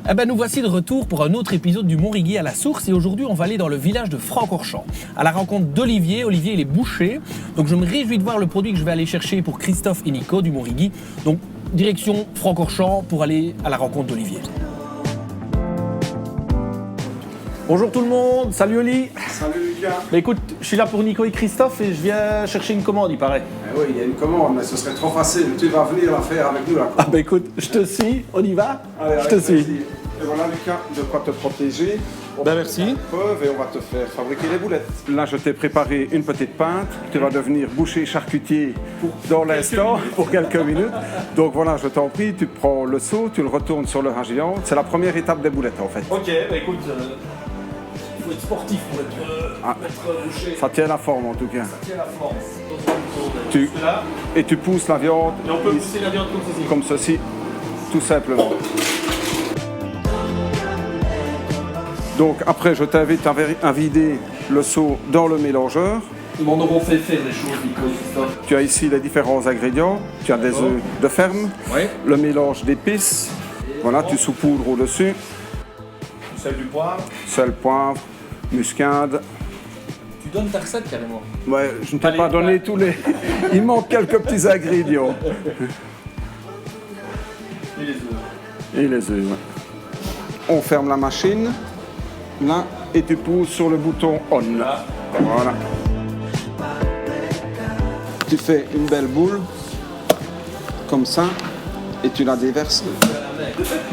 Eh ben, nous voici de retour pour un autre épisode du Montrigui à la source et aujourd'hui on va aller dans le village de Francorchamps à la rencontre d'Olivier. Olivier il est boucher, donc je me réjouis de voir le produit que je vais aller chercher pour Christophe et Nico du Montrigui. Donc direction Francorchamps pour aller à la rencontre d'Olivier. Bonjour tout le monde, salut Oli. Salut Lucas. Bah écoute, je suis là pour Nico et Christophe et je viens chercher une commande il paraît. Oui, il y a une commande, mais ce serait trop facile. Tu vas venir la faire avec nous là. Ah bah écoute, je te suis, on y va. Allez, je te suis. plaisir. Et voilà Lucas, de quoi te protéger. Merci. Preuve et on va te faire fabriquer les boulettes. Là, je t'ai préparé une petite pinte. Tu vas devenir boucher charcutier dans l'instant pour quelques minutes. Donc voilà, je t'en prie, tu prends le seau, tu le retournes sur le ragillant. C'est la première étape des boulettes en fait. Ok, bah écoute, il faut être sportif pour être boucher. Ça tient la forme en tout cas. Ça tient la forme. Et tu pousses la viande. Et on peut pousser la viande comme ceci. Comme ceci, tout simplement. Donc après, je t'invite à vider le seau dans le mélangeur. Ils m'en auront fait faire les choses, Nico et Christophe. Tu as ici les différents ingrédients. Tu as des œufs de ferme, le mélange d'épices. Voilà, tu saupoudres au-dessus. Sel, du poivre. Sel, poivre, muscade. Tu donnes ta recette carrément. Ouais, je ne t'ai pas donné tous les... Il manque quelques petits ingrédients. Et les œufs. Et les œufs, ouais. On ferme la machine. Là, et tu pousses sur le bouton on. Voilà. Tu fais une belle boule, comme ça, et tu la déverses.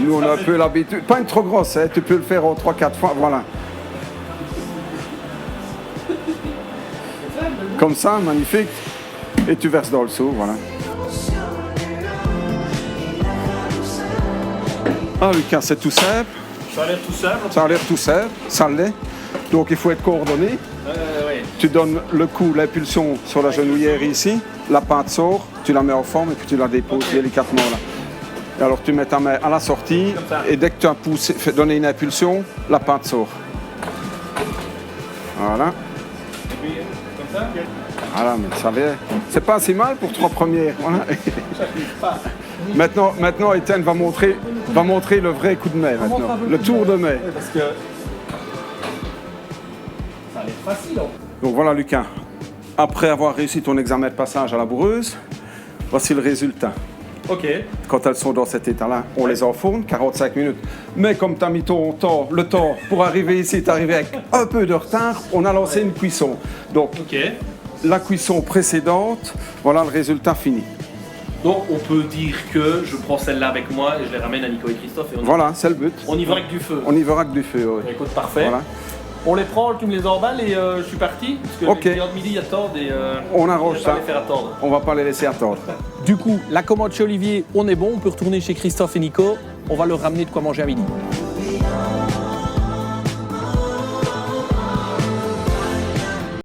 Nous, on a un peu l'habitude. Pas une trop grosse, hein, tu peux le faire en 3-4 fois, voilà. Comme ça, magnifique. Et tu verses dans le seau, voilà. Ah, Lucas, c'est tout simple. Ça a l'air tout simple. Ça a l'air tout simple, ça l'est. Donc il faut être coordonné. Oui. Tu donnes le coup, l'impulsion sur la genouillère ici. La pâte sort, tu la mets en forme et puis tu la déposes délicatement là. Et alors tu mets ta main à la sortie et dès que tu as poussé, donné une impulsion, la pâte sort. Voilà. Et puis, comme ça. Voilà, mais ça vient. C'est pas si mal pour 3 premières. Voilà. Maintenant, Étienne va montrer le vrai coup de main maintenant. Le tour de main. Parce que ça a l'air facile. Donc voilà Lucas, après avoir réussi ton examen de passage à la boureuse, voici le résultat. Ok. Quand elles sont dans cet état-là, on les enfourne, 45 minutes. Mais comme tu as mis le temps pour arriver ici, tu es arrivé avec un peu de retard, on a lancé une cuisson. Donc la cuisson précédente, voilà le résultat fini. Donc on peut dire que je prends celle-là avec moi et je les ramène à Nico et Christophe. Et voilà, c'est le but. On y va avec du feu. On y verra que du feu, oui. Écoute, parfait. Voilà. On les prend, tu me les emballes et je suis parti. Parce que les clients de midi attendent et on arrange ça. On va les faire attendre. On va pas les laisser attendre. Du coup, la commande chez Olivier, on est bon. On peut retourner chez Christophe et Nico. On va leur ramener de quoi manger à midi.